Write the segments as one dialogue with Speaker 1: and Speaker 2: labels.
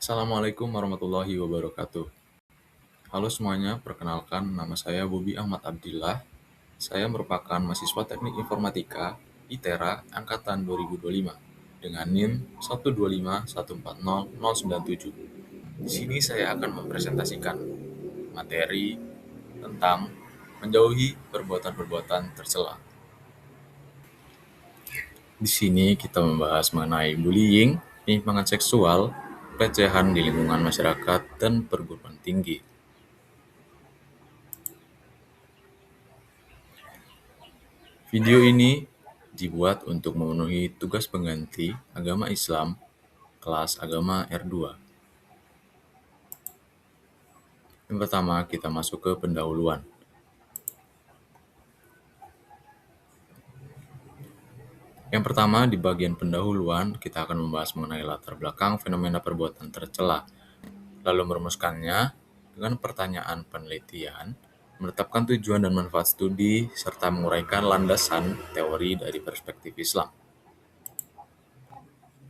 Speaker 1: Assalamualaikum warahmatullahi wabarakatuh. Halo semuanya, perkenalkan nama saya Bobi Ahmad Abdillah. Saya merupakan mahasiswa Teknik Informatika ITERA angkatan 2025 dengan NIM 125140097. Di sini saya akan mempresentasikan materi tentang menjauhi perbuatan-perbuatan tercela. Di sini kita membahas mengenai bullying, penyimpangan seksual, pelecehan di lingkungan masyarakat, dan perguruan tinggi. Video ini dibuat untuk memenuhi tugas pengganti agama Islam kelas agama R2. Yang pertama, kita masuk ke pendahuluan. Yang pertama, di bagian pendahuluan, kita akan membahas mengenai latar belakang fenomena perbuatan tercela, lalu merumuskannya dengan pertanyaan penelitian, menetapkan tujuan dan manfaat studi, serta menguraikan landasan teori dari perspektif Islam.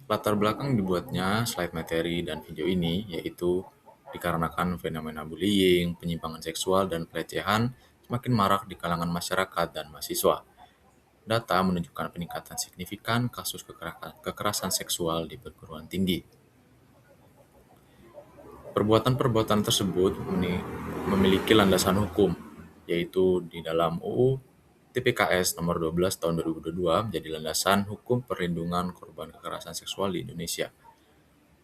Speaker 1: Latar belakang dibuatnya slide materi dan video ini yaitu dikarenakan fenomena bullying, penyimpangan seksual, dan pelecehan semakin marak di kalangan masyarakat dan mahasiswa. Data menunjukkan peningkatan signifikan kasus kekerasan seksual di perguruan tinggi. Perbuatan-perbuatan tersebut memiliki landasan hukum, yaitu di dalam UU TPKS nomor 12 tahun 2022 menjadi landasan hukum perlindungan korban kekerasan seksual di Indonesia.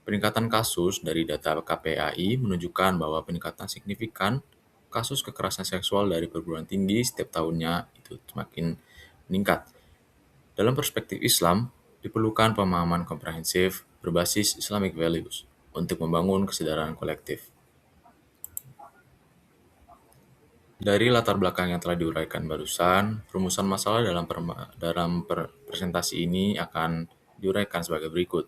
Speaker 1: Peningkatan kasus dari data KPAI menunjukkan bahwa peningkatan signifikan kasus kekerasan seksual dari perguruan tinggi setiap tahunnya itu semakin meningkat. Dalam perspektif Islam, diperlukan pemahaman komprehensif berbasis Islamic values untuk membangun kesadaran kolektif. Dari latar belakang yang telah diuraikan barusan, rumusan masalah dalam presentasi ini akan diuraikan sebagai berikut.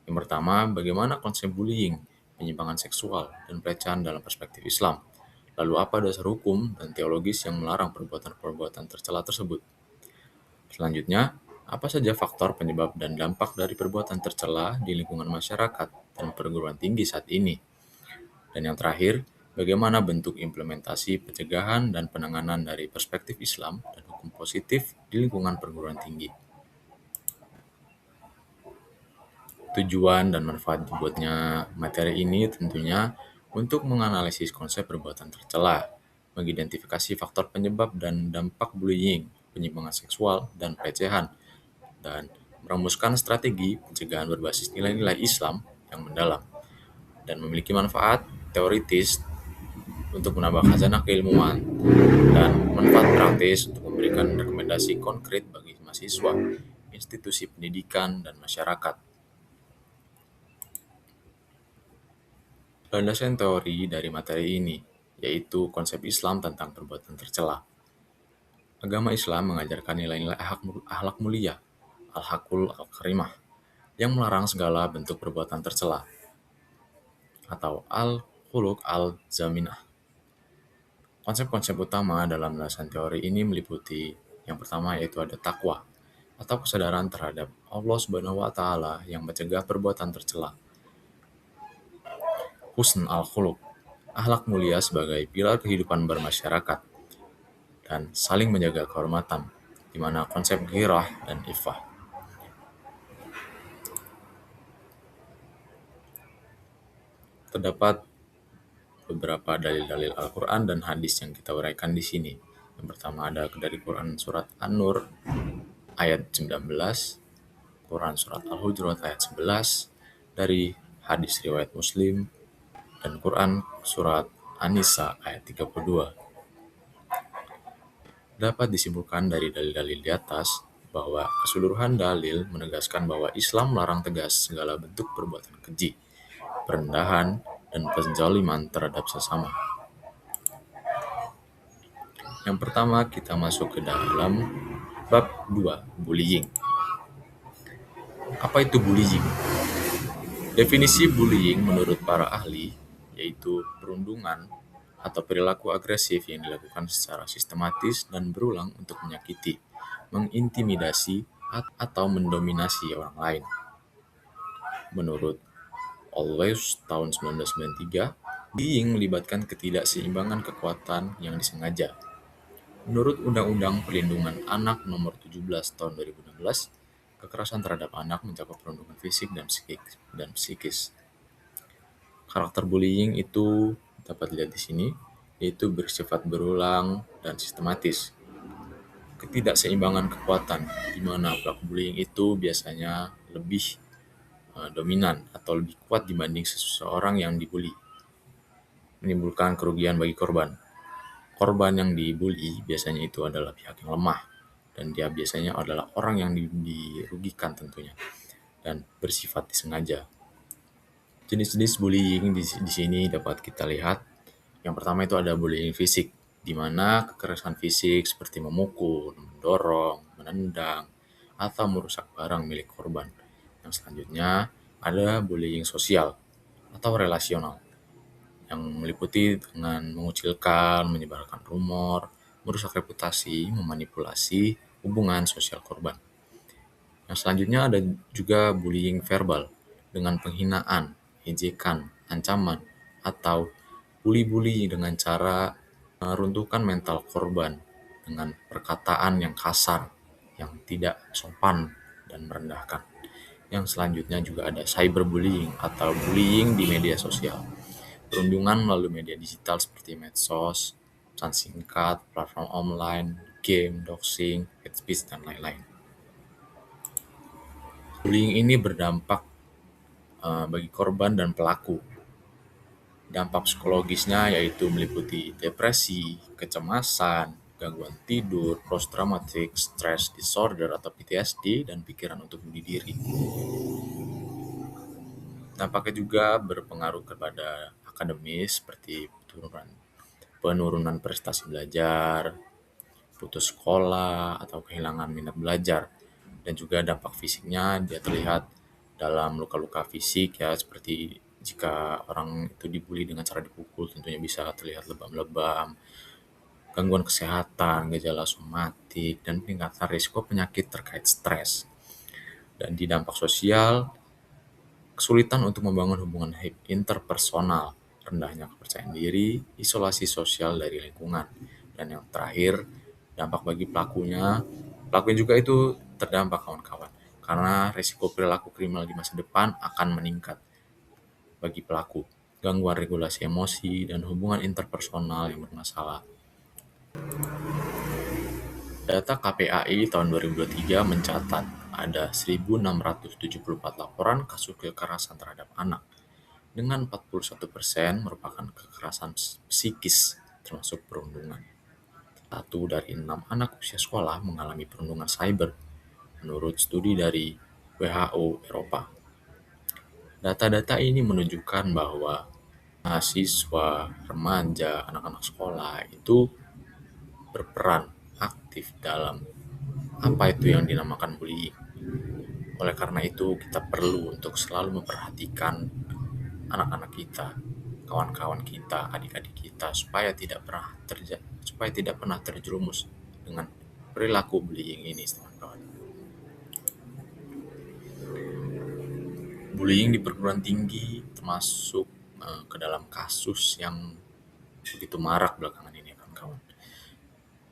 Speaker 1: Yang pertama, bagaimana konsep bullying, penyimpangan seksual, dan pelecehan dalam perspektif Islam. Lalu apa dasar hukum dan teologis yang melarang perbuatan-perbuatan tercela tersebut? Selanjutnya, apa saja faktor penyebab dan dampak dari perbuatan tercela di lingkungan masyarakat dan perguruan tinggi saat ini? Dan yang terakhir, bagaimana bentuk implementasi pencegahan dan penanganan dari perspektif Islam dan hukum positif di lingkungan perguruan tinggi? Tujuan dan manfaat dibuatnya materi ini tentunya untuk menganalisis konsep perbuatan tercela, mengidentifikasi faktor penyebab dan dampak bullying, penyimpangan seksual, dan pelecehan, dan merumuskan strategi pencegahan berbasis nilai-nilai Islam yang mendalam, dan memiliki manfaat teoritis untuk menambah khazanah keilmuan, dan manfaat praktis untuk memberikan rekomendasi konkret bagi mahasiswa, institusi pendidikan, dan masyarakat. Landasan teori dari materi ini, yaitu konsep Islam tentang perbuatan tercela. Agama Islam mengajarkan nilai-nilai akhlak mulia, al-hakul al-karimah, yang melarang segala bentuk perbuatan tercela, atau al-khuluq al-zaminah. Konsep-konsep utama dalam landasan teori ini meliputi yang pertama yaitu ada takwa, atau kesadaran terhadap Allah Subhanahu wa Ta'ala yang mencegah perbuatan tercela. Husn al-khuluq, akhlak mulia sebagai pilar kehidupan bermasyarakat, dan saling menjaga kehormatan, di mana konsep ghirah dan iffah. Terdapat beberapa dalil-dalil Al-Quran dan hadis yang kita uraikan di sini. Yang pertama ada dari Quran Surat An-Nur ayat 19, Quran Surat Al-Hujurat ayat 11, dari hadis riwayat Muslim, dan Quran Surat An-Nisa ayat 32. Dapat disimpulkan dari dalil-dalil di atas bahwa keseluruhan dalil menegaskan bahwa Islam melarang tegas segala bentuk perbuatan keji, perendahan, dan penzaliman terhadap sesama. Yang pertama kita masuk ke dalam bab 2, bullying. Apa itu bullying? Definisi bullying menurut para ahli yaitu perundungan atau perilaku agresif yang dilakukan secara sistematis dan berulang untuk menyakiti, mengintimidasi, atau mendominasi orang lain. Menurut Always tahun 1993, bullying melibatkan ketidakseimbangan kekuatan yang disengaja. Menurut Undang-Undang Perlindungan Anak Nomor 17 Tahun 2016, kekerasan terhadap anak mencakup perundungan fisik dan psikis. Karakter bullying itu dapat dilihat di sini, yaitu bersifat berulang dan sistematis. Ketidakseimbangan kekuatan, di mana pelaku bullying itu biasanya lebih dominan atau lebih kuat dibanding seseorang yang dibully, menimbulkan kerugian bagi korban. Korban yang dibully biasanya itu adalah pihak yang lemah, dan dia biasanya adalah orang yang dirugikan tentunya, dan bersifat disengaja. Jenis-jenis bullying di sini dapat kita lihat. Yang pertama itu ada bullying fisik, di mana kekerasan fisik seperti memukul, mendorong, menendang, atau merusak barang milik korban. Yang selanjutnya ada bullying sosial atau relasional, yang meliputi dengan mengucilkan, menyebarkan rumor, merusak reputasi, memanipulasi hubungan sosial korban. Yang selanjutnya ada juga bullying verbal dengan penghinaan, ejekan, ancaman, atau bully-bully dengan cara meruntuhkan mental korban dengan perkataan yang kasar, yang tidak sopan dan merendahkan. Yang selanjutnya juga ada cyberbullying atau bullying di media sosial. Perundungan melalui media digital seperti medsos, pesan singkat, platform online, game, doxing, hate speech, dan lain-lain. Bullying ini berdampak bagi korban dan pelaku. Dampak psikologisnya yaitu meliputi depresi, kecemasan, gangguan tidur, post-traumatic stress disorder atau PTSD, dan pikiran untuk bunuh diri. Dampaknya juga berpengaruh kepada akademis seperti penurunan prestasi belajar, putus sekolah, atau kehilangan minat belajar. Dan juga dampak fisiknya dia terlihat dalam luka-luka fisik ya, seperti jika orang itu dibully dengan cara dipukul tentunya bisa terlihat lebam-lebam, gangguan kesehatan, gejala somatik, dan peningkatan risiko penyakit terkait stres. Dan di dampak sosial, kesulitan untuk membangun hubungan interpersonal, rendahnya kepercayaan diri, isolasi sosial dari lingkungan. Dan yang terakhir, dampak bagi pelakunya juga itu terdampak kawan-kawan. Karena risiko perilaku kriminal di masa depan akan meningkat bagi pelaku. Gangguan regulasi emosi dan hubungan interpersonal yang bermasalah. Data KPAI tahun 2023 mencatat ada 1.674 laporan kasus kekerasan terhadap anak, dengan 41% merupakan kekerasan psikis termasuk perundungan. 1 dari 6 anak usia sekolah mengalami perundungan cyber, menurut studi dari WHO Eropa. Data-data ini menunjukkan bahwa mahasiswa, remaja, anak-anak sekolah itu berperan aktif dalam apa itu yang dinamakan bullying. Oleh karena itu, kita perlu untuk selalu memperhatikan anak-anak kita, kawan-kawan kita, adik-adik kita, supaya tidak pernah terjerumus dengan perilaku bullying ini, teman-teman. Bullying di perguruan tinggi termasuk ke dalam kasus yang begitu marak belakangan ini, kawan-kawan.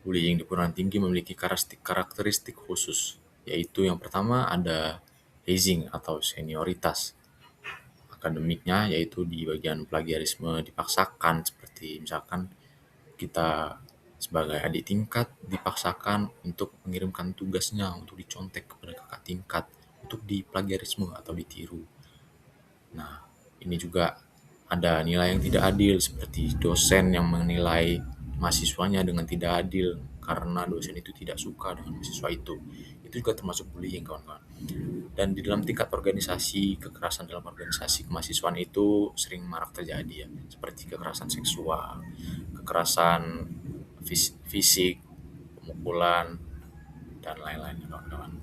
Speaker 1: Bullying di perguruan tinggi memiliki karakteristik khusus, yaitu yang pertama ada hazing atau senioritas akademiknya, yaitu di bagian plagiarisme dipaksakan, seperti misalkan kita sebagai adik tingkat dipaksakan untuk mengirimkan tugasnya untuk dicontek kepada kakak tingkat untuk diplagiarisme atau ditiru. Nah, ini juga ada nilai yang tidak adil, seperti dosen yang menilai mahasiswanya dengan tidak adil karena dosen itu tidak suka dengan mahasiswa itu. Itu juga termasuk bullying, kawan-kawan. Dan di dalam tingkat organisasi, kekerasan dalam organisasi kemahasiswaan itu sering marak terjadi ya, seperti kekerasan seksual, kekerasan fisik, pemukulan, dan lain-lain, kawan-kawan.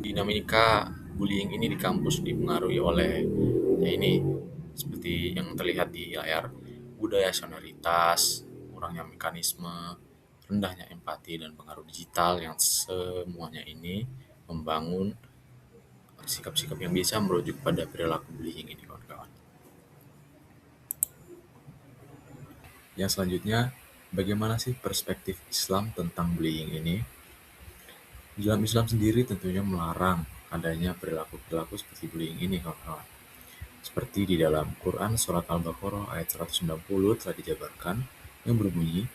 Speaker 1: Dinamika bullying ini di kampus dipengaruhi oleh ini seperti yang terlihat di layar, budaya senioritas, kurangnya mekanisme, rendahnya empati, dan pengaruh digital, yang semuanya ini membangun sikap-sikap yang bisa merujuk pada perilaku bullying ini, kawan-kawan. Yang selanjutnya, bagaimana sih perspektif Islam tentang bullying ini? Dalam Islam sendiri tentunya melarang adanya perilaku-perilaku seperti bullying ini, kawan-kawan. Seperti di dalam Quran Surat Al-Baqarah ayat 190 telah dijabarkan yang berbunyi,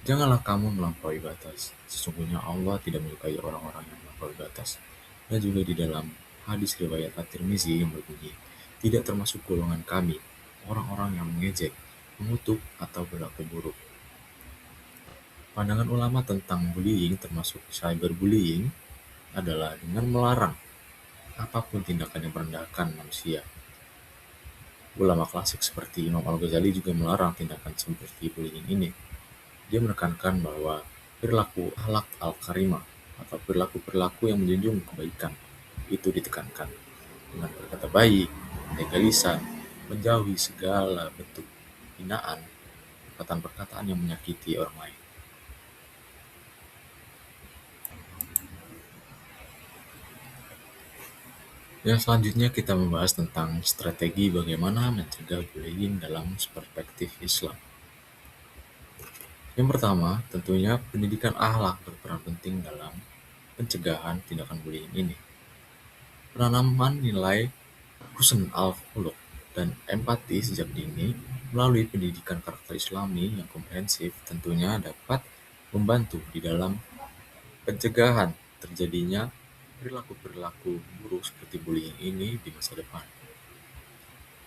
Speaker 1: "Janganlah kamu melampaui batas. Sesungguhnya Allah tidak menyukai orang-orang yang melampaui batas." Dan juga di dalam hadis riwayat At-Tirmizi yang berbunyi, "Tidak termasuk golongan kami, orang-orang yang mengejek, mengutuk, atau berlaku buruk." Pandangan ulama tentang bullying termasuk cyberbullying adalah dengan melarang apapun tindakan yang merendahkan manusia. Ulama klasik seperti Imam Al-Ghazali juga melarang tindakan seperti bullying ini. Dia menekankan bahwa perilaku akhlak al-karimah atau perilaku-perilaku yang menjunjung kebaikan itu ditekankan dengan berkata baik, menjaga lisan, menjauhi segala bentuk hinaan, perkataan-perkataan yang menyakiti orang lain. Yang selanjutnya kita membahas tentang strategi bagaimana mencegah bullying dalam perspektif Islam. Yang pertama, tentunya pendidikan akhlak berperan penting dalam pencegahan tindakan bullying ini. Penanaman nilai husn al-khuluq dan empati sejak dini melalui pendidikan karakter Islami yang komprehensif tentunya dapat membantu di dalam pencegahan terjadinya perilaku-perilaku buruk seperti bullying ini di masa depan.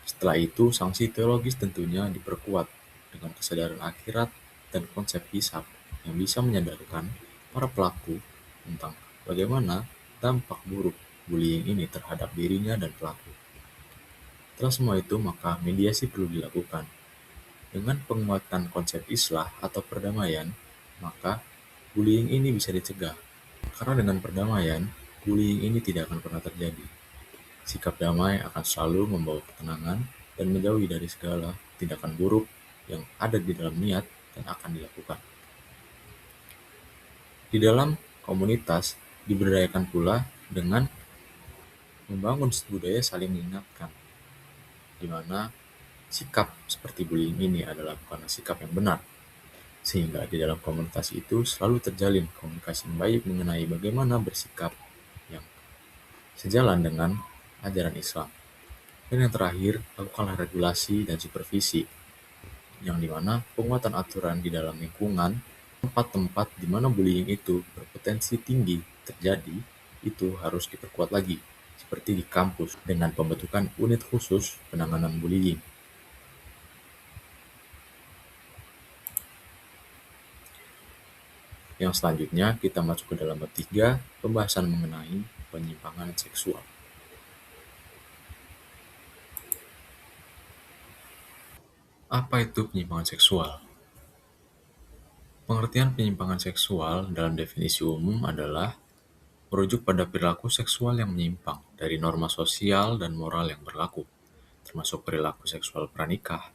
Speaker 1: Setelah itu, sanksi teologis tentunya diperkuat dengan kesadaran akhirat dan konsep hisab yang bisa menyadarkan para pelaku tentang bagaimana dampak buruk bullying ini terhadap dirinya dan pelaku. Setelah semua itu, maka mediasi perlu dilakukan. Dengan penguatan konsep islah atau perdamaian, maka bullying ini bisa dicegah. Karena dengan perdamaian, bullying ini tidak akan pernah terjadi. Sikap damai akan selalu membawa ketenangan dan menjauhi dari segala tindakan buruk yang ada di dalam niat dan akan dilakukan. Di dalam komunitas, diberdayakan pula dengan membangun budaya saling mengingatkan, di mana sikap seperti bullying ini adalah bukan sikap yang benar, sehingga di dalam komunitas itu selalu terjalin komunikasi yang baik mengenai bagaimana bersikap yang sejalan dengan ajaran Islam. Dan yang terakhir, lakukanlah regulasi dan supervisi, yang dimana penguatan aturan di dalam lingkungan, tempat-tempat di mana bullying itu berpotensi tinggi terjadi, itu harus diperkuat lagi, seperti di kampus dengan pembentukan unit khusus penanganan bullying. Yang selanjutnya kita masuk ke dalam bab 3, pembahasan mengenai penyimpangan seksual. Apa itu penyimpangan seksual? Pengertian penyimpangan seksual dalam definisi umum adalah merujuk pada perilaku seksual yang menyimpang dari norma sosial dan moral yang berlaku, termasuk perilaku seksual pranikah,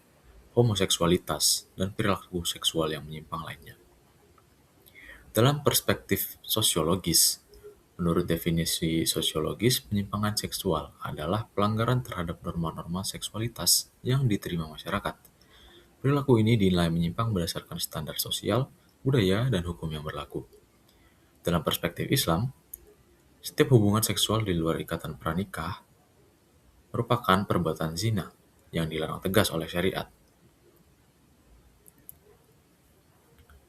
Speaker 1: homoseksualitas, dan perilaku seksual yang menyimpang lainnya. Dalam perspektif sosiologis, menurut definisi sosiologis, penyimpangan seksual adalah pelanggaran terhadap norma-norma seksualitas yang diterima masyarakat. Perilaku ini dinilai menyimpang berdasarkan standar sosial, budaya, dan hukum yang berlaku. Dalam perspektif Islam, setiap hubungan seksual di luar ikatan pranikah merupakan perbuatan zina yang dilarang tegas oleh syariat.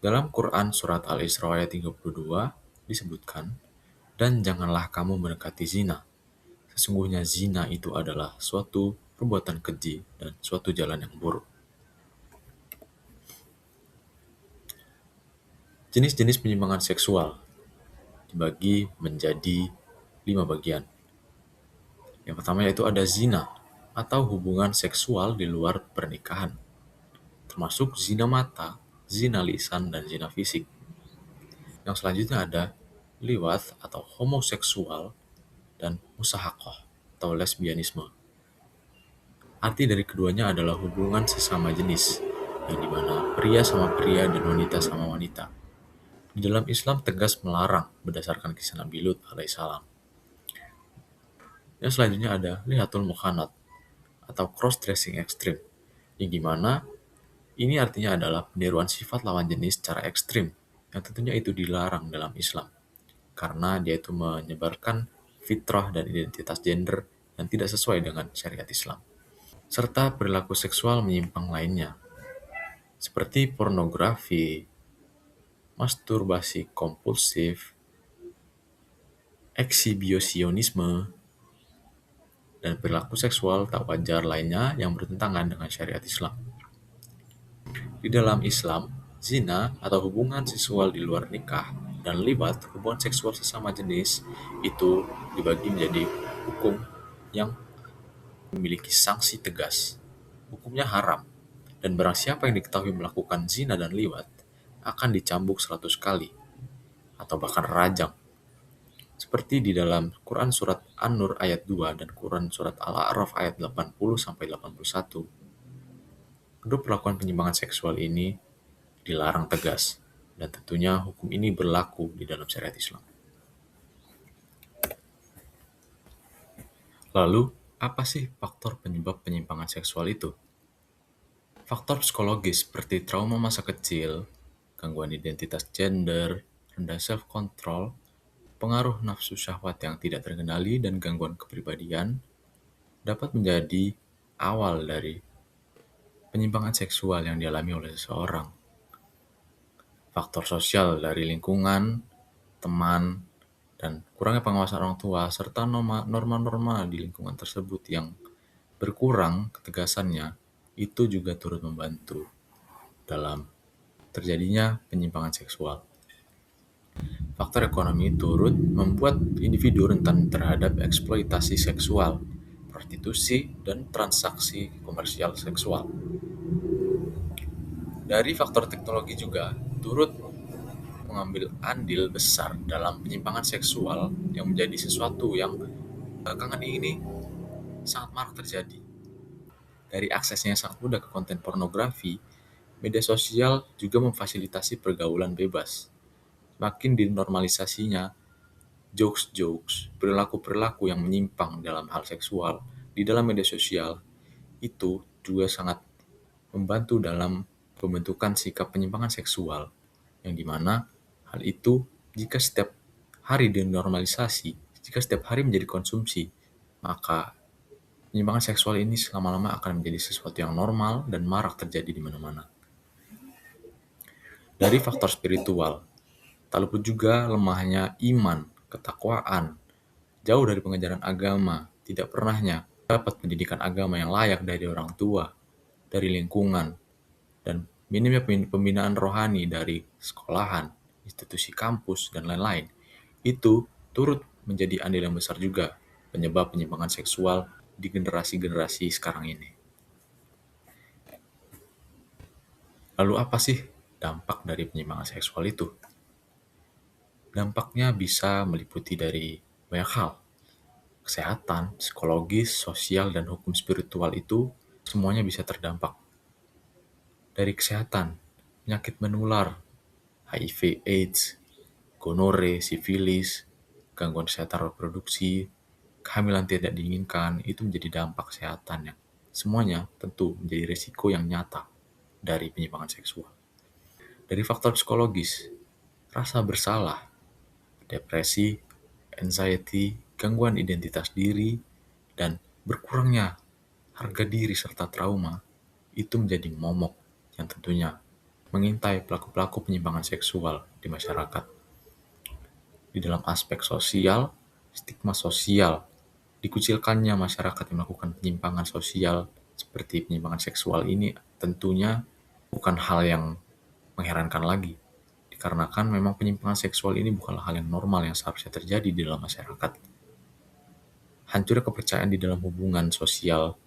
Speaker 1: Dalam Quran Surat Al-Isra ayat 32 disebutkan, "Dan janganlah kamu mendekati zina. Sesungguhnya zina itu adalah suatu perbuatan keji dan suatu jalan yang buruk." Jenis-jenis penyimpangan seksual dibagi menjadi 5 bagian. Yang pertama yaitu ada zina atau hubungan seksual di luar pernikahan, termasuk zina mata, zina lisan, dan zina fisik. Yang selanjutnya ada liwat atau homoseksual dan musahaqah atau lesbianisme. Arti dari keduanya adalah hubungan sesama jenis, yang dimana pria sama pria dan wanita sama wanita. Di dalam Islam tegas melarang berdasarkan kisah Nabi Lut alaihissalam. Yang selanjutnya ada lihatul mukhanat atau cross-dressing ekstrim, yang dimana ini artinya adalah peniruan sifat lawan jenis secara ekstrim, yang tentunya itu dilarang dalam Islam, karena dia itu menyebarkan fitrah dan identitas gender yang tidak sesuai dengan syariat Islam, serta perilaku seksual menyimpang lainnya, seperti pornografi, masturbasi kompulsif, eksibisionisme, dan perilaku seksual tak wajar lainnya yang bertentangan dengan syariat Islam. Di dalam Islam, zina atau hubungan seksual di luar nikah dan liwat hubungan seksual sesama jenis itu dibagi menjadi hukum yang memiliki sanksi tegas. Hukumnya haram, dan barang siapa yang diketahui melakukan zina dan liwat akan dicambuk 100 kali atau bahkan rajam. Seperti di dalam Quran Surat An-Nur ayat 2 dan Quran Surat Al-A'raf ayat 80-81, kedua perlakuan penyimpangan seksual ini dilarang tegas, dan tentunya hukum ini berlaku di dalam syariat Islam. Lalu, apa sih faktor penyebab penyimpangan seksual itu? Faktor psikologis seperti trauma masa kecil, gangguan identitas gender, rendah self-control, pengaruh nafsu syahwat yang tidak terkendali, dan gangguan kepribadian dapat menjadi awal dari penyimpangan seksual yang dialami oleh seseorang. Faktor sosial dari lingkungan, teman, dan kurangnya pengawasan orang tua, serta norma-norma di lingkungan tersebut yang berkurang ketegasannya, itu juga turut membantu dalam terjadinya penyimpangan seksual. Faktor ekonomi turut membuat individu rentan terhadap eksploitasi seksual, prostitusi, dan transaksi komersial seksual. Dari faktor teknologi juga turut mengambil andil besar dalam penyimpangan seksual yang menjadi sesuatu yang belakangan ini sangat marak terjadi. Dari aksesnya yang sangat mudah ke konten pornografi, media sosial juga memfasilitasi pergaulan bebas. Semakin dinormalisasinya jokes-jokes, perilaku-perilaku yang menyimpang dalam hal seksual di dalam media sosial, itu juga sangat membantu dalam pembentukan sikap penyimpangan seksual, yang dimana hal itu jika setiap hari dinormalisasi, jika setiap hari menjadi konsumsi, maka penyimpangan seksual ini lama-lama akan menjadi sesuatu yang normal dan marak terjadi di mana-mana. Dari faktor spiritual, tak luput juga lemahnya iman, ketakwaan, jauh dari pengajaran agama, tidak pernahnya dapat pendidikan agama yang layak dari orang tua, dari lingkungan, dan minimnya pembinaan rohani dari sekolahan, institusi kampus, dan lain-lain, itu turut menjadi andil yang besar juga penyebab penyimpangan seksual di generasi-generasi sekarang ini. Lalu apa sih dampak dari penyimpangan seksual itu? Dampaknya bisa meliputi dari banyak hal. Kesehatan, psikologis, sosial, dan hukum spiritual itu semuanya bisa terdampak. Dari kesehatan, penyakit menular, HIV, AIDS, gonore, sifilis, gangguan kesehatan reproduksi, kehamilan tidak diinginkan, itu menjadi dampak kesehatan yang semuanya tentu menjadi risiko yang nyata dari penyimpangan seksual. Dari faktor psikologis, rasa bersalah, depresi, anxiety, gangguan identitas diri, dan berkurangnya harga diri serta trauma, itu menjadi momok yang tentunya mengintai pelaku-pelaku penyimpangan seksual di masyarakat. Di dalam aspek sosial, stigma sosial, dikucilkannya masyarakat yang melakukan penyimpangan sosial seperti penyimpangan seksual ini tentunya bukan hal yang mengherankan lagi, dikarenakan memang penyimpangan seksual ini bukanlah hal yang normal yang seharusnya terjadi di dalam masyarakat. Hancurnya kepercayaan di dalam hubungan sosial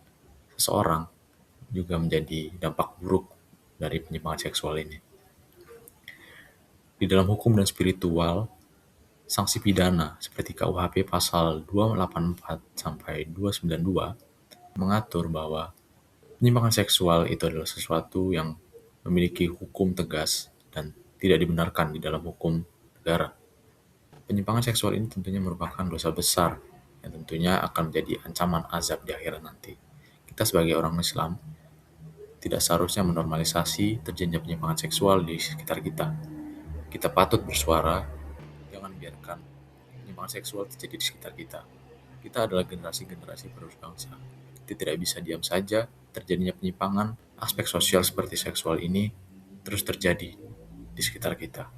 Speaker 1: seseorang juga menjadi dampak buruk dari penyimpangan seksual ini. Di dalam hukum dan spiritual, sanksi pidana seperti KUHP pasal 284 sampai 292 mengatur bahwa penyimpangan seksual itu adalah sesuatu yang memiliki hukum tegas dan tidak dibenarkan di dalam hukum negara. Penyimpangan seksual ini tentunya merupakan dosa besar yang tentunya akan menjadi ancaman azab di akhirat nanti. Kita sebagai orang Islam tidak seharusnya menormalisasi terjadinya penyimpangan seksual di sekitar kita. Kita patut bersuara, jangan biarkan penyimpangan seksual terjadi di sekitar kita. Kita adalah generasi-generasi penerus bangsa. Kita tidak bisa diam saja terjadinya penyimpangan aspek sosial seperti seksual ini terus terjadi di sekitar kita.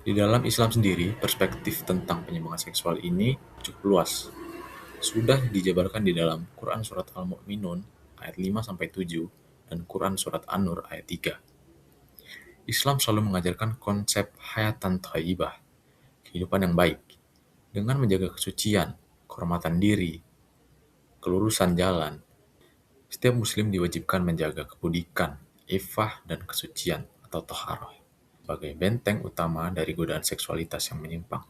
Speaker 1: Di dalam Islam sendiri, perspektif tentang penyimpangan seksual ini cukup luas. Sudah dijabarkan di dalam Quran Surat Al-Mu'minun ayat 5-7 dan Quran Surat An-Nur ayat 3. Islam selalu mengajarkan konsep hayatan thayyibah, kehidupan yang baik, dengan menjaga kesucian, kehormatan diri, kelurusan jalan. Setiap muslim diwajibkan menjaga kebudikan, iffah, dan kesucian atau toharoh sebagai benteng utama dari godaan seksualitas yang menyimpang.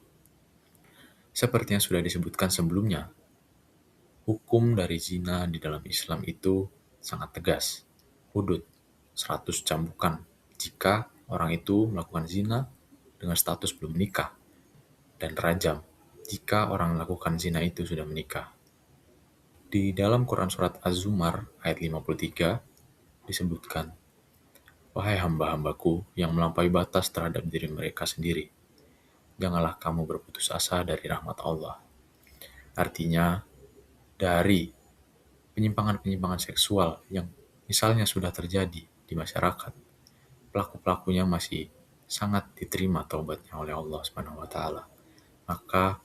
Speaker 1: Seperti yang sudah disebutkan sebelumnya, hukum dari zina di dalam Islam itu sangat tegas. Hudud, 100 cambukan jika orang itu melakukan zina dengan status belum menikah, dan rajam jika orang melakukan zina itu sudah menikah. Di dalam Quran Surat Az-Zumar ayat 53 disebutkan, "Wahai hamba-hambaku yang melampaui batas terhadap diri mereka sendiri, janganlah kamu berputus asa dari rahmat Allah." Artinya, dari penyimpangan-penyimpangan seksual yang misalnya sudah terjadi di masyarakat, pelaku-pelakunya masih sangat diterima taubatnya oleh Allah Subhanahu wa taala. Maka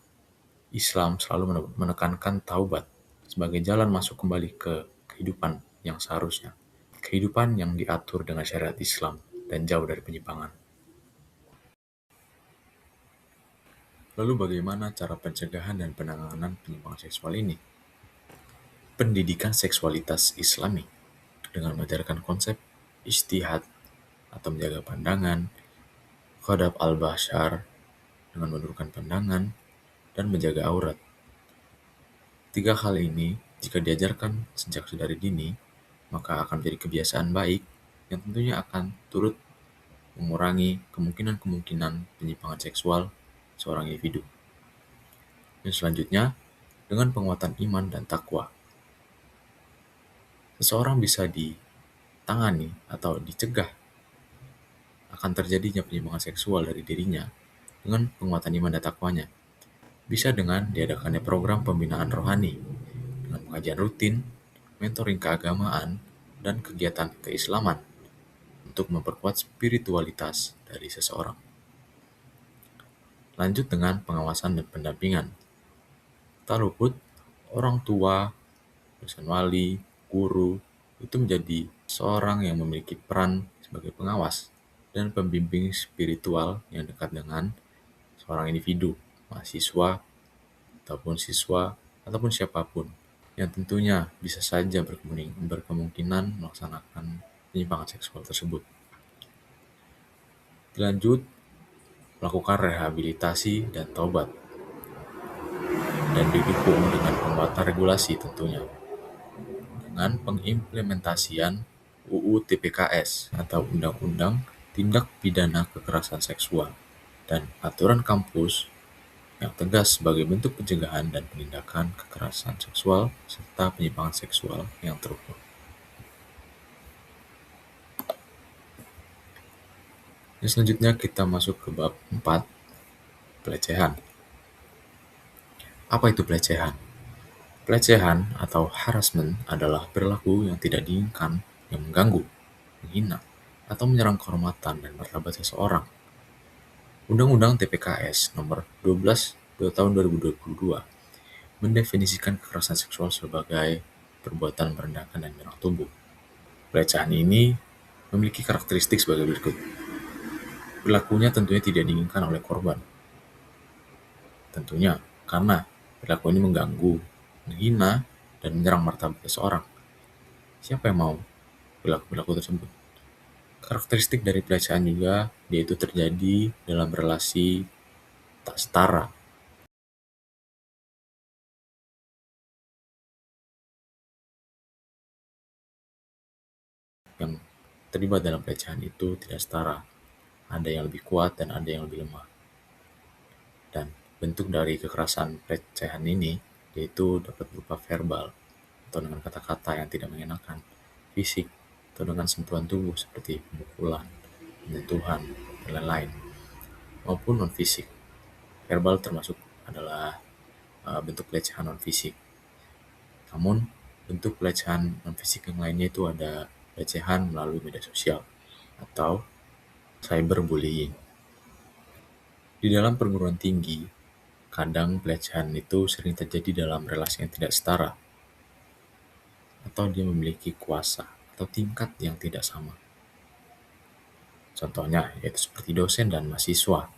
Speaker 1: Islam selalu menekankan taubat sebagai jalan masuk kembali ke kehidupan yang seharusnya. Kehidupan yang diatur dengan syariat Islam dan jauh dari penyimpangan. Lalu bagaimana cara pencegahan dan penanganan penyimpangan seksual ini? Pendidikan seksualitas Islami dengan mengajarkan konsep ijtihad atau menjaga pandangan, qadab al-bashar dengan menurunkan pandangan, dan menjaga aurat. 3 hal ini, jika diajarkan sejak sedari dini, maka akan menjadi kebiasaan baik yang tentunya akan turut mengurangi kemungkinan-kemungkinan penyimpangan seksual seorang individu. Dan selanjutnya, dengan penguatan iman dan takwa, seseorang bisa ditangani atau dicegah akan terjadinya penyimpangan seksual dari dirinya dengan penguatan iman dan takwanya. Bisa dengan diadakannya program pembinaan rohani, dengan pengajian rutin, mentoring keagamaan, dan kegiatan keislaman untuk memperkuat spiritualitas dari seseorang. Lanjut dengan pengawasan dan pendampingan. Tak luput, orang tua, dosen wali, guru, itu menjadi seorang yang memiliki peran sebagai pengawas dan pembimbing spiritual yang dekat dengan seorang individu, mahasiswa, ataupun siswa, ataupun siapapun yang tentunya bisa saja berkemungkinan melaksanakan penyimpangan seksual tersebut. Dilanjut, melakukan rehabilitasi dan taubat, dan didukung dengan penguatan regulasi tentunya, dengan pengimplementasian UU TPKS atau Undang-Undang Tindak Pidana Kekerasan Seksual dan aturan kampus yang tegas sebagai bentuk pencegahan dan penindakan kekerasan seksual serta penyimpangan seksual yang terukur. Dan selanjutnya kita masuk ke bab 4, pelecehan. Apa itu pelecehan? Pelecehan atau harassment adalah perilaku yang tidak diinginkan yang mengganggu, menghina, atau menyerang kehormatan dan martabat seseorang. Undang-Undang TPKS Nomor 12 Tahun 2022 mendefinisikan kekerasan seksual sebagai perbuatan merendahkan dan menyerang tubuh. Pelecehan ini memiliki karakteristik sebagai berikut. Perilakunya tentunya tidak diinginkan oleh korban. Tentunya karena perilaku ini mengganggu, menghina, dan menyerang martabat seseorang. Siapa yang mau perilaku tersebut? Karakteristik dari pelecehan juga yaitu terjadi dalam relasi tak setara. Yang terlibat dalam pelecehan itu tidak setara. Ada yang lebih kuat dan ada yang lebih lemah. Bentuk dari kekerasan pelecehan ini yaitu dapat berupa verbal atau dengan kata-kata yang tidak mengenakan, fisik atau dengan sentuhan tubuh seperti pemukulan, penyentuhan, dan lain-lain, maupun non-fisik. Verbal termasuk adalah bentuk pelecehan non-fisik. Namun, bentuk pelecehan non-fisik yang lainnya itu ada pelecehan melalui media sosial atau cyberbullying. Di dalam perguruan tinggi, kadang pelecehan itu sering terjadi dalam relasi yang tidak setara, atau dia memiliki kuasa atau tingkat yang tidak sama. Contohnya yaitu seperti dosen dan mahasiswa,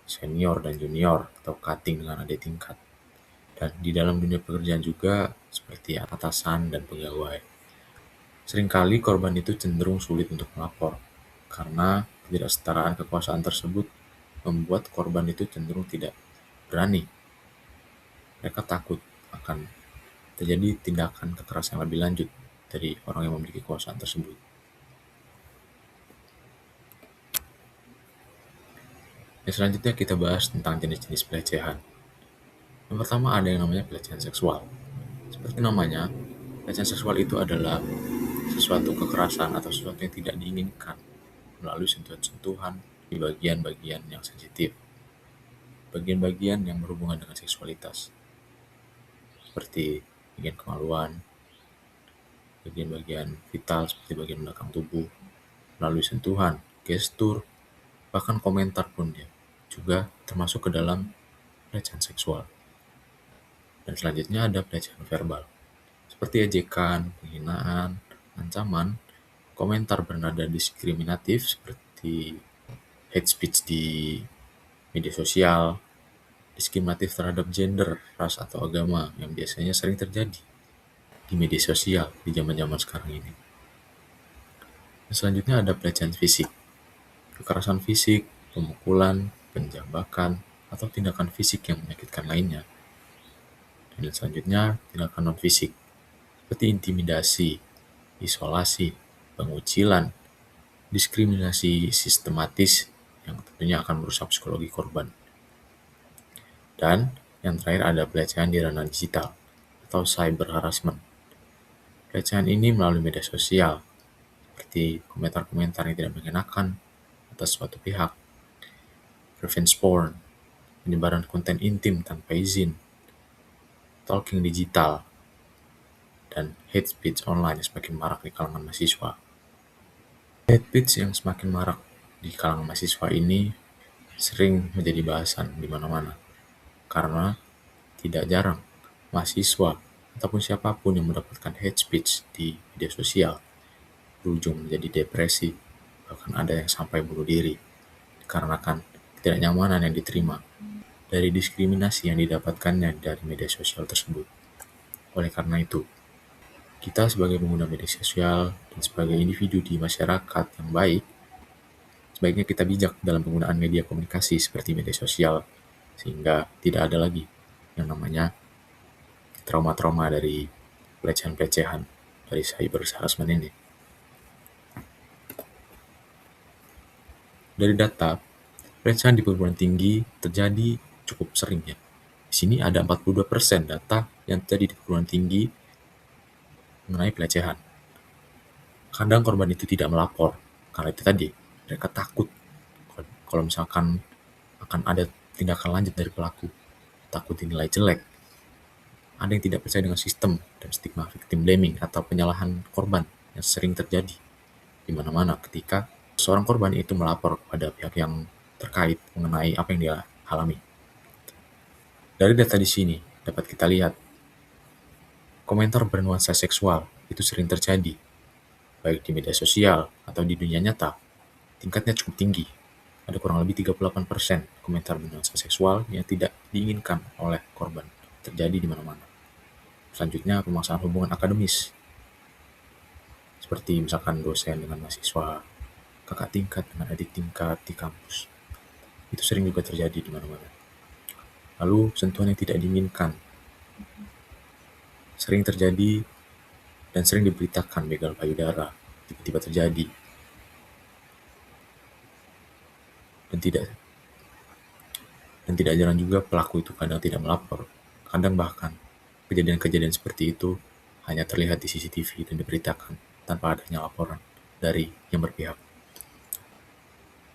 Speaker 1: senior dan junior, atau cutting dengan adik tingkat. Dan di dalam dunia pekerjaan juga seperti atasan dan pegawai. Seringkali korban itu cenderung sulit untuk melapor, karena ketidaksetaraan kekuasaan tersebut membuat korban itu cenderung tidak berani. Mereka takut akan terjadi tindakan kekerasan yang lebih lanjut dari orang yang memiliki kekuasaan tersebut. Yang selanjutnya kita bahas tentang jenis-jenis pelecehan. Yang pertama ada yang namanya pelecehan seksual. Seperti namanya, pelecehan seksual itu adalah sesuatu kekerasan atau sesuatu yang tidak diinginkan melalui sentuhan-sentuhan di bagian-bagian yang sensitif, bagian-bagian yang berhubungan dengan seksualitas, seperti bagian kemaluan, bagian-bagian vital seperti bagian belakang tubuh, melalui sentuhan, gestur, bahkan komentar pun dia juga termasuk ke dalam pelecehan seksual. Dan selanjutnya ada pelecehan verbal, seperti ejekan, penghinaan, ancaman, komentar bernada diskriminatif seperti hate speech di media sosial, diskriminatif terhadap gender, ras, atau agama yang biasanya sering terjadi di media sosial di zaman-zaman sekarang ini. Dan selanjutnya ada pelecehan fisik, kekerasan fisik, pemukulan, penjambakan, atau tindakan fisik yang menyakitkan lainnya. Dan selanjutnya tindakan non-fisik, seperti intimidasi, isolasi, pengucilan, diskriminasi sistematis yang tentunya akan merusak psikologi korban. Dan yang terakhir ada pelecehan di ranah digital atau cyber harassment. Pelecehan ini melalui media sosial, seperti komentar-komentar yang tidak mengenakan atas suatu pihak, revenge porn, penyebaran konten intim tanpa izin, stalking digital, dan hate speech online yang semakin marak di kalangan mahasiswa. Hate speech yang semakin marak di kalangan mahasiswa ini sering menjadi bahasan di mana-mana, karena tidak jarang mahasiswa ataupun siapapun yang mendapatkan hate speech di media sosial berujung menjadi depresi, bahkan ada yang sampai bunuh diri dikarenakan ketidaknyamanan yang diterima dari diskriminasi yang didapatkannya dari media sosial tersebut. Oleh karena itu, kita sebagai pengguna media sosial dan sebagai individu di masyarakat yang baik, sebaiknya kita bijak dalam penggunaan media komunikasi seperti media sosial, sehingga tidak ada lagi yang namanya trauma-trauma dari pelecehan-pelecehan dari cyber harassment ini. Dari data, pelecehan di perguruan tinggi terjadi cukup sering ya. Di sini ada 42% data yang terjadi di perguruan tinggi mengenai pelecehan. Kadang korban itu tidak melapor, karena itu tadi, mereka takut kalau misalkan akan ada tindakan lanjut dari pelaku, takut dinilai jelek. Ada yang tidak percaya dengan sistem dan stigma victim blaming atau penyalahan korban yang sering terjadi di mana-mana ketika seorang korban itu melapor kepada pihak yang terkait mengenai apa yang dia alami. Dari data di sini dapat kita lihat komentar bernuansa seksual itu sering terjadi, baik di media sosial atau di dunia nyata. Tingkatnya cukup tinggi. Ada kurang lebih 38% komentar bernuansa seksual yang tidak diinginkan oleh korban terjadi di mana-mana. Selanjutnya pemaksaan hubungan akademis, seperti misalkan dosen dengan mahasiswa, kakak tingkat dengan adik tingkat di kampus. Itu sering juga terjadi di mana-mana. Lalu sentuhan yang tidak diinginkan sering terjadi dan sering diberitakan begal payudara tiba-tiba terjadi dan tidak Dan tidak jarang juga pelaku itu kadang tidak melapor. Kadang bahkan kejadian-kejadian seperti itu hanya terlihat di CCTV dan diberitakan tanpa adanya laporan dari yang berpihak.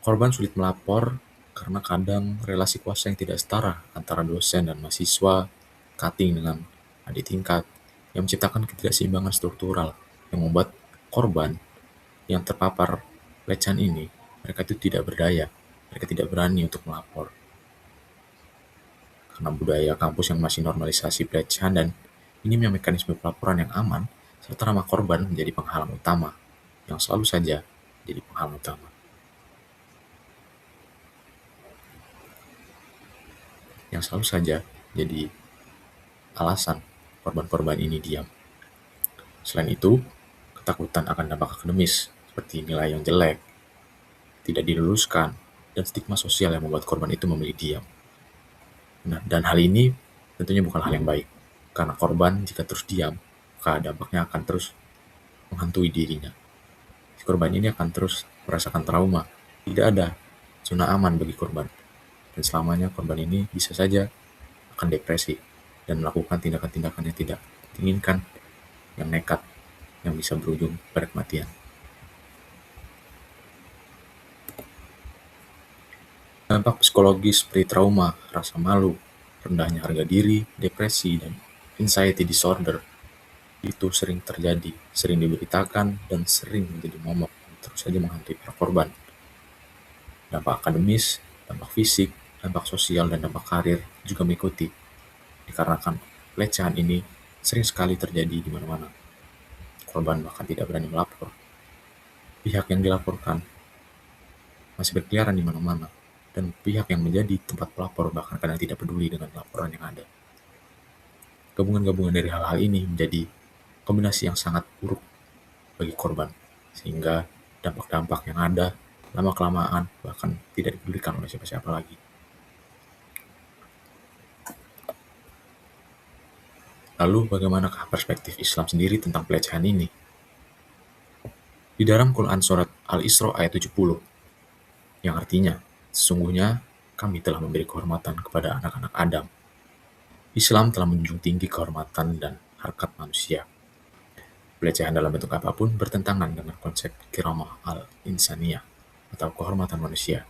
Speaker 1: Korban sulit melapor karena kadang relasi kuasa yang tidak setara antara dosen dan mahasiswa, cutting dengan adik tingkat, yang menciptakan ketidakseimbangan struktural yang membuat korban yang terpapar pelecehan ini, mereka itu tidak berdaya, mereka tidak berani untuk melapor. Karena budaya kampus yang masih normalisasi pelecehan dan minimnya mekanisme pelaporan yang aman, serta nama korban menjadi penghalang utama, yang selalu saja jadi penghalang utama. Yang selalu saja jadi alasan korban-korban ini diam. Selain itu, ketakutan akan dampak akademis, seperti nilai yang jelek, tidak diluluskan, dan stigma sosial yang membuat korban itu memilih diam. Nah, dan hal ini tentunya bukan hal yang baik, karena korban jika terus diam, maka dampaknya akan terus menghantui dirinya. Si korban ini akan terus merasakan trauma, tidak ada zona aman bagi korban, dan selamanya korban ini bisa saja akan depresi dan melakukan tindakan-tindakan yang tidak diinginkan, yang nekat, yang bisa berujung pada kematian. Dampak psikologis seperti trauma, rasa malu, rendahnya harga diri, depresi, dan anxiety disorder itu sering terjadi, sering diberitakan, dan sering menjadi momok yang terus saja menghantui para korban. Dampak akademis, dampak fisik, dampak sosial, dan dampak karir juga mengikuti, dikarenakan pelecehan ini sering sekali terjadi di mana-mana. Korban bahkan tidak berani melapor. Pihak yang dilaporkan masih berkeliaran di mana-mana, dan pihak yang menjadi tempat pelapor bahkan kadang tidak peduli dengan laporan yang ada. Gabungan-gabungan dari hal-hal ini menjadi kombinasi yang sangat buruk bagi korban, sehingga dampak-dampak yang ada lama-kelamaan bahkan tidak dipedulikan oleh siapa-siapa lagi. Lalu bagaimanakah perspektif Islam sendiri tentang pelecehan ini? Di dalam Quran surat Al-Isra ayat 70, yang artinya, sesungguhnya kami telah memberi kehormatan kepada anak-anak Adam. Islam telah menjunjung tinggi kehormatan dan harkat manusia. Pelecehan dalam bentuk apapun bertentangan dengan konsep kiramah al-insaniyah atau kehormatan manusia.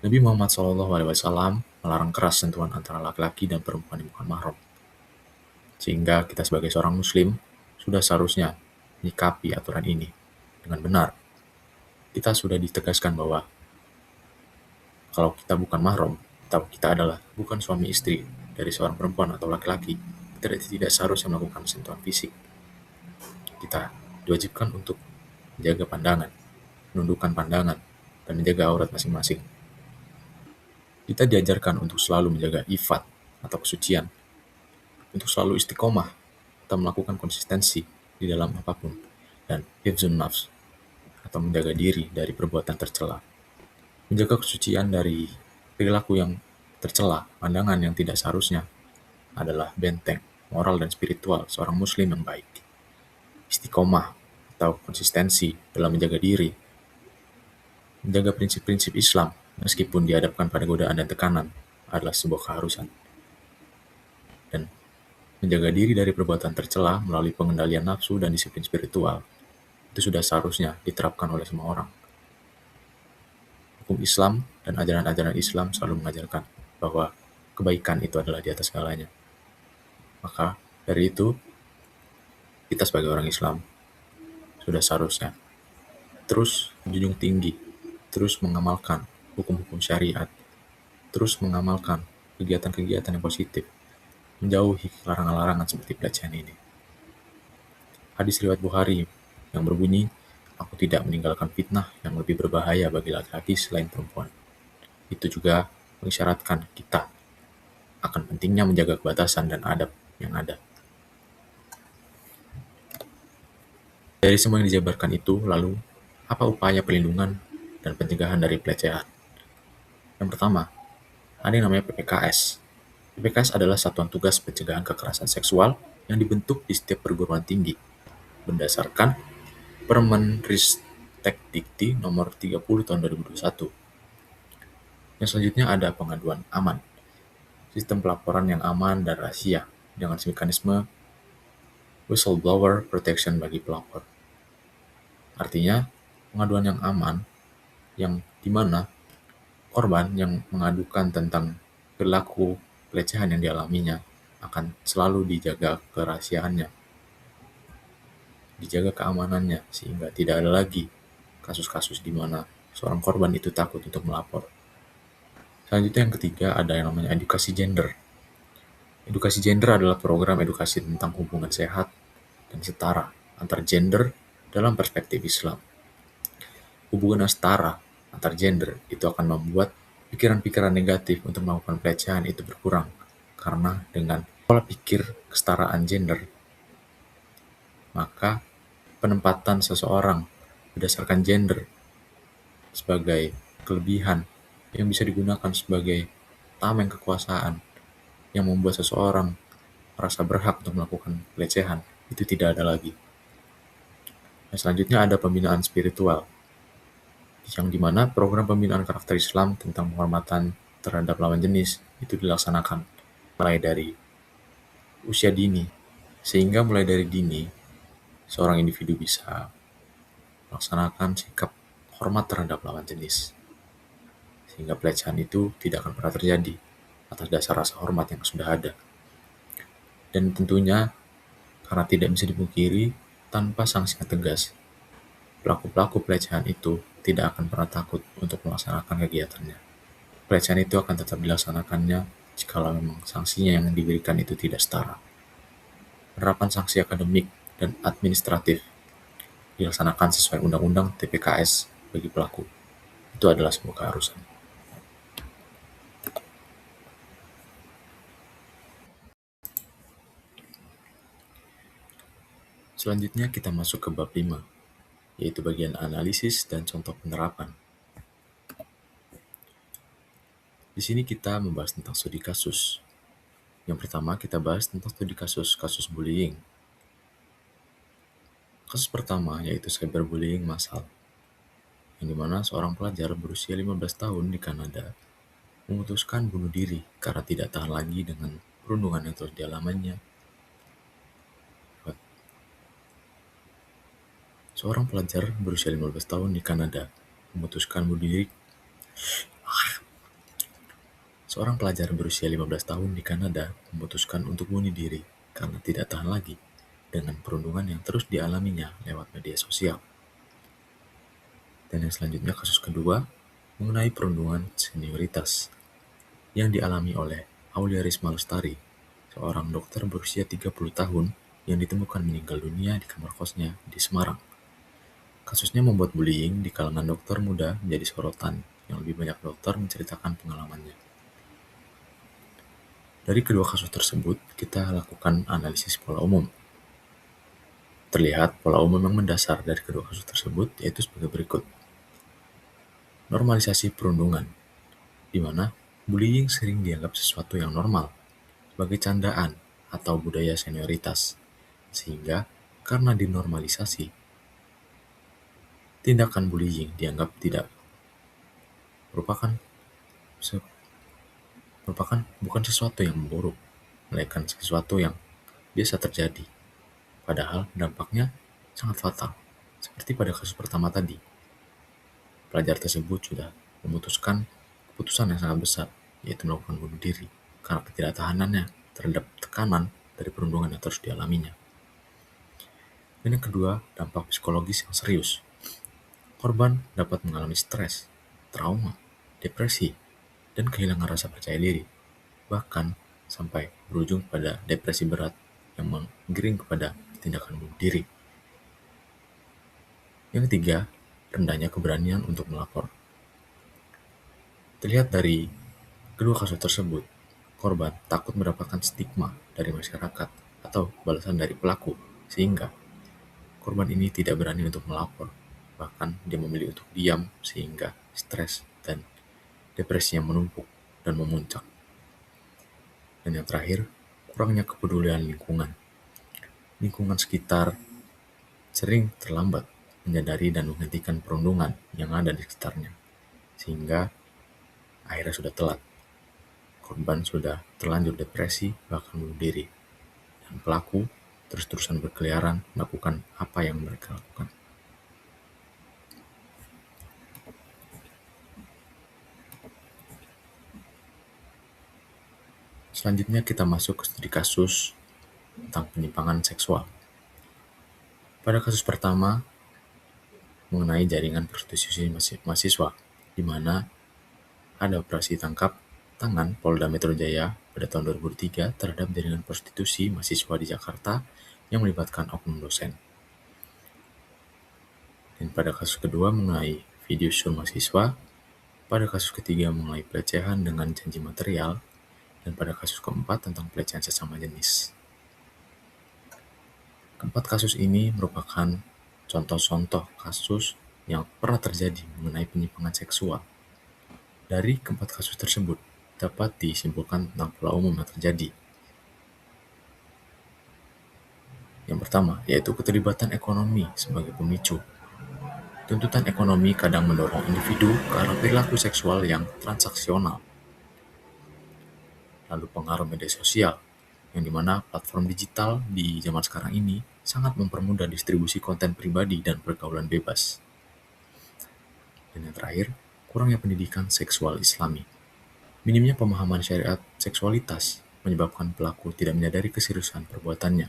Speaker 1: Nabi Muhammad SAW melarang keras sentuhan antara laki-laki dan perempuan yang bukan mahram. Sehingga kita sebagai seorang muslim sudah seharusnya menyikapi aturan ini dengan benar. Kita sudah ditegaskan bahwa kalau kita bukan mahram, atau kita adalah bukan suami istri dari seorang perempuan atau laki-laki, kita tidak seharusnya melakukan sentuhan fisik. Kita diwajibkan untuk menjaga pandangan, menundukkan pandangan, dan menjaga aurat masing-masing. Kita diajarkan untuk selalu menjaga ifat atau kesucian, untuk selalu istiqomah atau melakukan konsistensi di dalam apapun, dan hifzun nafs atau menjaga diri dari perbuatan tercela. Menjaga kesucian dari perilaku yang tercela, pandangan yang tidak seharusnya, adalah benteng moral dan spiritual seorang muslim yang baik. Istiqomah atau konsistensi dalam menjaga diri, menjaga prinsip-prinsip Islam meskipun dihadapkan pada godaan dan tekanan adalah sebuah keharusan. Dan menjaga diri dari perbuatan tercela melalui pengendalian nafsu dan disiplin spiritual itu sudah seharusnya diterapkan oleh semua orang. Hukum Islam dan ajaran-ajaran Islam selalu mengajarkan bahwa kebaikan itu adalah di atas segalanya. Maka dari itu, kita sebagai orang Islam sudah seharusnya terus menjunjung tinggi, terus mengamalkan hukum-hukum syariat, terus mengamalkan kegiatan-kegiatan yang positif, menjauhi larangan-larangan seperti pelecehan ini. Hadis riwayat Bukhari yang berbunyi, aku tidak meninggalkan fitnah yang lebih berbahaya bagi laki-laki selain perempuan. Itu juga mengisyaratkan kita akan pentingnya menjaga kebatasan dan adab yang ada. Dari semua yang dijabarkan itu, lalu, apa upaya perlindungan dan pencegahan dari pelecehan? Yang pertama, ada yang namanya PPKS. PPKS adalah Satuan Tugas Pencegahan Kekerasan Seksual yang dibentuk di setiap perguruan tinggi berdasarkan Permen Ristek Dikti nomor 30 tahun 2021. Yang selanjutnya ada pengaduan aman. Sistem pelaporan yang aman dan rahasia dengan mekanisme whistleblower protection bagi pelapor. Artinya, pengaduan yang aman yang dimana korban yang mengadukan tentang perilaku pelecehan yang dialaminya akan selalu dijaga kerahasiaannya, dijaga keamanannya, sehingga tidak ada lagi kasus-kasus di mana seorang korban itu takut untuk melapor. Selanjutnya yang ketiga ada yang namanya edukasi gender. Edukasi gender adalah program edukasi tentang hubungan sehat dan setara antar gender dalam perspektif Islam. Hubungan setara antar gender itu akan membuat pikiran-pikiran negatif untuk melakukan pelecehan itu berkurang. Karena dengan pola pikir kesetaraan gender, maka penempatan seseorang berdasarkan gender sebagai kelebihan yang bisa digunakan sebagai tameng kekuasaan yang membuat seseorang merasa berhak untuk melakukan pelecehan, itu tidak ada lagi. Nah, selanjutnya ada pembinaan spiritual, yang dimana program pembinaan karakter Islam tentang penghormatan terhadap lawan jenis itu dilaksanakan mulai dari usia dini, sehingga mulai dari dini seorang individu bisa melaksanakan sikap hormat terhadap lawan jenis, sehingga pelecehan itu tidak akan pernah terjadi atas dasar rasa hormat yang sudah ada. Dan tentunya karena tidak bisa dipungkiri, tanpa sanksi yang tegas, pelaku-pelaku pelecehan itu tidak akan pernah takut untuk melaksanakan kegiatannya. Pelecehan itu akan tetap dilaksanakannya jikalau memang sanksinya yang diberikan itu tidak setara. Penerapan sanksi akademik dan administratif dilaksanakan sesuai Undang-Undang TPKS bagi pelaku. Itu adalah sebuah keharusan. Selanjutnya kita masuk ke bab 5, yaitu bagian analisis dan contoh penerapan. Di sini kita membahas tentang studi kasus. Yang pertama kita bahas tentang studi kasus bullying. Kasus pertama yaitu cyberbullying massal, yang dimana seorang pelajar berusia 15 tahun di Kanada memutuskan bunuh diri karena tidak tahan lagi dengan perundungan yang terus dialaminya. Seorang pelajar berusia 15 tahun di Kanada memutuskan bunuh diri. Seorang pelajar berusia 15 tahun di Kanada memutuskan untuk bunuh diri karena tidak tahan lagi dengan perundungan yang terus dialaminya lewat media sosial. Dan yang selanjutnya kasus kedua mengenai perundungan senioritas yang dialami oleh Aulia Risma Lestari, seorang dokter berusia 30 tahun yang ditemukan meninggal dunia di kamar kosnya di Semarang. Kasusnya membuat bullying di kalangan dokter muda menjadi sorotan, yang lebih banyak dokter menceritakan pengalamannya. Dari kedua kasus tersebut, kita lakukan analisis pola umum. Terlihat pola umum yang mendasar dari kedua kasus tersebut yaitu sebagai berikut. Normalisasi perundungan, di mana bullying sering dianggap sesuatu yang normal, sebagai candaan atau budaya senioritas, sehingga karena dinormalisasi, tindakan bullying dianggap tidak merupakan bukan sesuatu yang buruk, melainkan sesuatu yang biasa terjadi. Padahal dampaknya sangat fatal. Seperti pada kasus pertama tadi, pelajar tersebut sudah memutuskan keputusan yang sangat besar, yaitu melakukan bunuh diri karena ketidaktahanannya terhadap tekanan dari perundungan yang terus dialaminya. Dan yang kedua, dampak psikologis yang serius. Korban dapat mengalami stres, trauma, depresi, dan kehilangan rasa percaya diri, bahkan sampai berujung pada depresi berat yang menggiring kepada tindakan bunuh diri. Yang ketiga, rendahnya keberanian untuk melapor. Terlihat dari kedua kasus tersebut, korban takut mendapatkan stigma dari masyarakat atau balasan dari pelaku, sehingga korban ini tidak berani untuk melapor. Bahkan dia memilih untuk diam sehingga stres dan depresinya menumpuk dan memuncak. Dan yang terakhir, kurangnya kepedulian lingkungan. Lingkungan sekitar sering terlambat menyadari dan menghentikan perundungan yang ada di sekitarnya, sehingga Akhirnya sudah telat. Korban sudah terlanjur depresi, bahkan bunuh diri. Dan pelaku terus-terusan berkeliaran melakukan apa yang mereka lakukan. Selanjutnya kita masuk ke studi kasus tentang penyimpangan seksual. Pada kasus pertama, mengenai jaringan prostitusi mahasiswa, di mana ada operasi tangkap tangan Polda Metro Jaya pada tahun 2003 terhadap jaringan prostitusi mahasiswa di Jakarta yang melibatkan oknum dosen. Dan pada kasus kedua mengenai video show mahasiswa, pada kasus ketiga mengenai pelecehan dengan janji material, dan pada kasus keempat tentang pelecehan sesama jenis. Keempat kasus ini merupakan contoh-contoh kasus yang pernah terjadi mengenai penyimpangan seksual. Dari keempat kasus tersebut, dapat disimpulkan tentang pola umum yang terjadi. Yang pertama, yaitu keterlibatan ekonomi sebagai pemicu. Tuntutan ekonomi kadang mendorong individu ke arah perilaku seksual yang transaksional. Lalu pengaruh media sosial, yang dimana platform digital di zaman sekarang ini sangat mempermudah distribusi konten pribadi dan pergaulan bebas. Dan yang terakhir, kurangnya pendidikan seksual Islami. Minimnya pemahaman syariat seksualitas menyebabkan pelaku tidak menyadari keseriusan perbuatannya.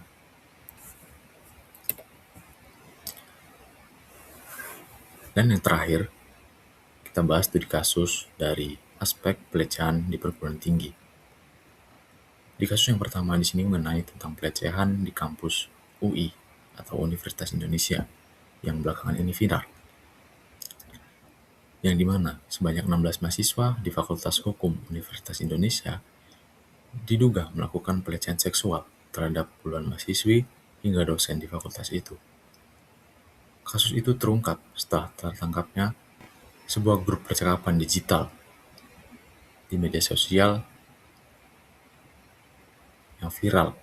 Speaker 1: Dan yang terakhir, kita bahas studi kasus dari aspek pelecehan di perguruan tinggi. Di kasus yang pertama di sini mengenai tentang pelecehan di kampus UI atau Universitas Indonesia yang belakangan ini viral. Yang dimana sebanyak 16 mahasiswa di Fakultas Hukum Universitas Indonesia diduga melakukan pelecehan seksual terhadap puluhan mahasiswi hingga dosen di fakultas itu. Kasus itu terungkap setelah tertangkapnya sebuah grup percakapan digital di media sosial yang viral,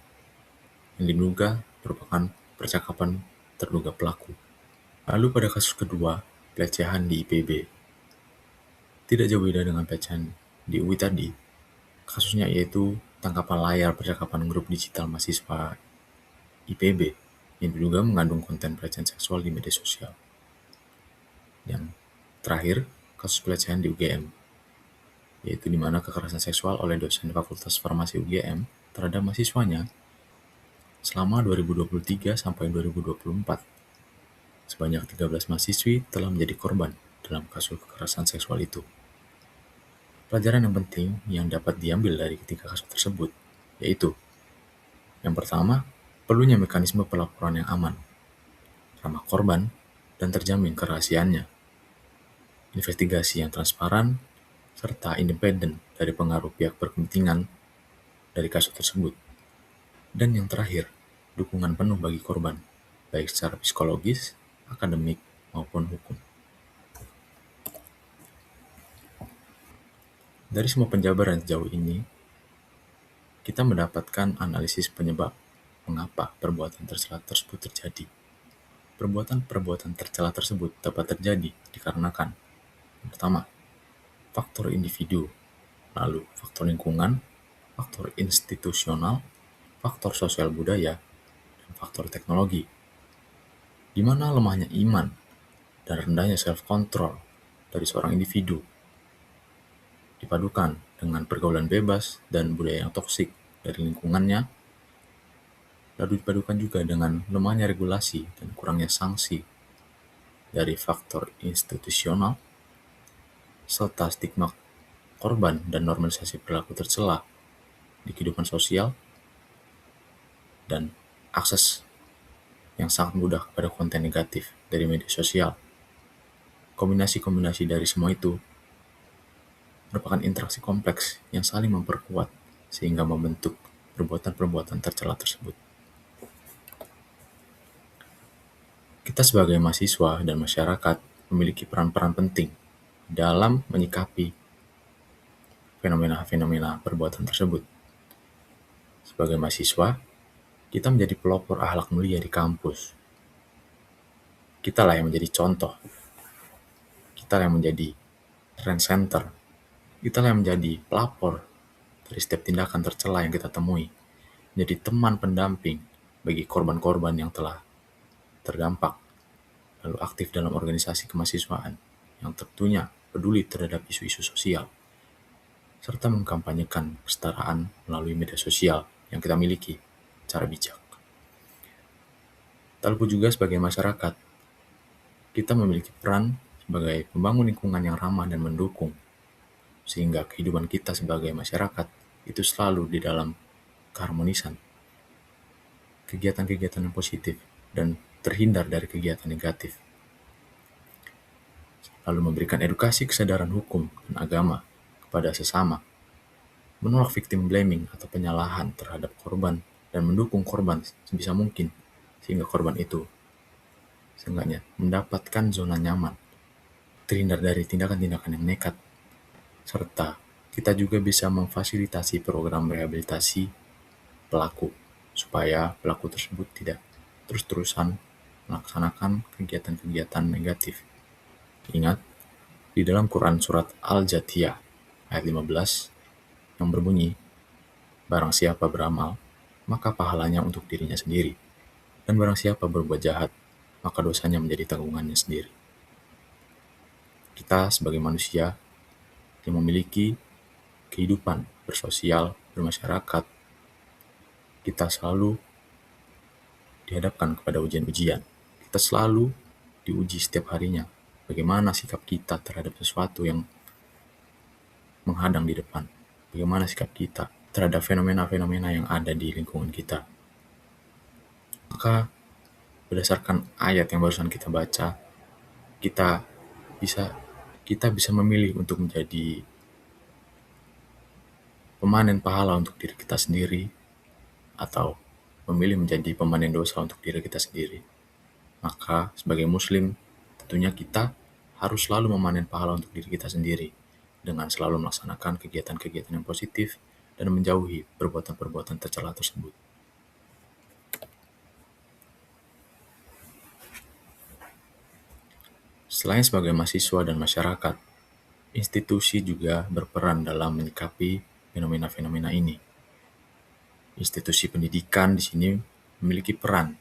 Speaker 1: yang diduga merupakan percakapan terduga pelaku. Lalu pada kasus kedua, pelecehan di IPB. Tidak jauh beda dengan pelecehan di UI tadi, kasusnya yaitu tangkapan layar percakapan grup digital mahasiswa IPB yang diduga mengandung konten pelecehan seksual di media sosial. Yang terakhir, kasus pelecehan di UGM, yaitu di mana kekerasan seksual oleh dosen Fakultas Farmasi UGM terhadap mahasiswanya selama 2023 sampai 2024. Sebanyak 13 mahasiswi telah menjadi korban dalam kasus kekerasan seksual itu. Pelajaran yang penting yang dapat diambil dari ketiga kasus tersebut, yaitu yang pertama, perlunya mekanisme pelaporan yang aman, ramah korban, dan terjamin kerahasiaannya. Investigasi yang transparan, serta independen dari pengaruh pihak berkepentingan dari kasus tersebut. Dan yang terakhir, dukungan penuh bagi korban, baik secara psikologis, akademik, maupun hukum. Dari semua penjabaran sejauh ini, kita mendapatkan analisis penyebab mengapa perbuatan tercela tersebut terjadi. Perbuatan tercela tersebut dapat terjadi dikarenakan yang pertama, faktor individu, lalu faktor lingkungan, faktor institusional, faktor sosial budaya, dan faktor teknologi. Di mana lemahnya iman dan rendahnya self-control dari seorang individu dipadukan dengan pergaulan bebas dan budaya yang toksik dari lingkungannya, lalu dipadukan juga dengan lemahnya regulasi dan kurangnya sanksi dari faktor institusional, serta stigma korban dan normalisasi perilaku tercela di kehidupan sosial, dan akses yang sangat mudah pada konten negatif dari media sosial. Kombinasi-kombinasi dari semua itu merupakan interaksi kompleks yang saling memperkuat sehingga membentuk perbuatan-perbuatan tercela tersebut. Kita sebagai mahasiswa dan masyarakat memiliki peran-peran penting dalam menyikapi fenomena-fenomena perbuatan tersebut. Sebagai mahasiswa, kita menjadi pelopor akhlak mulia di kampus. Kita lah yang menjadi contoh. Kita yang menjadi trend center Kita yang menjadi pelapor dari setiap tindakan tercela yang kita temui, menjadi teman pendamping bagi korban-korban yang telah terdampak, lalu aktif dalam organisasi kemahasiswaan yang tentunya peduli terhadap isu-isu sosial, serta mengkampanyekan kesetaraan melalui media sosial yang kita miliki secara bijak. Tak lupa juga sebagai masyarakat, kita memiliki peran sebagai pembangun lingkungan yang ramah dan mendukung, sehingga kehidupan kita sebagai masyarakat itu selalu di dalam keharmonisan, kegiatan-kegiatan yang positif, dan terhindar dari kegiatan negatif. Lalu memberikan edukasi kesadaran hukum dan agama kepada sesama, menolak victim blaming atau penyalahan terhadap korban, dan mendukung korban sebisa mungkin, sehingga korban itu seenggaknya mendapatkan zona nyaman, terhindar dari tindakan-tindakan yang nekat, serta kita juga bisa memfasilitasi program rehabilitasi pelaku, supaya pelaku tersebut tidak terus-terusan melaksanakan kegiatan-kegiatan negatif. Ingat, di dalam Quran surat Al-Jathiyah ayat 15 yang berbunyi, barang siapa beramal, maka pahalanya untuk dirinya sendiri. Dan barang siapa berbuat jahat, maka dosanya menjadi tanggungannya sendiri. Kita sebagai manusia yang memiliki kehidupan bersosial, bermasyarakat, kita selalu dihadapkan kepada ujian-ujian. Kita selalu diuji setiap harinya. Bagaimana sikap kita terhadap sesuatu yang menghadang di depan. Bagaimana sikap kita terhadap fenomena-fenomena yang ada di lingkungan kita. Maka berdasarkan ayat yang barusan kita baca, kita bisa memilih untuk menjadi pemanen pahala untuk diri kita sendiri, atau memilih menjadi pemanen dosa untuk diri kita sendiri. Maka sebagai muslim, tentunya kita harus selalu memanen pahala untuk diri kita sendiri, dengan selalu melaksanakan kegiatan-kegiatan yang positif dan menjauhi perbuatan-perbuatan tercela tersebut. Selain sebagai mahasiswa dan masyarakat, institusi juga berperan dalam menyikapi fenomena-fenomena ini. Institusi pendidikan di sini memiliki peran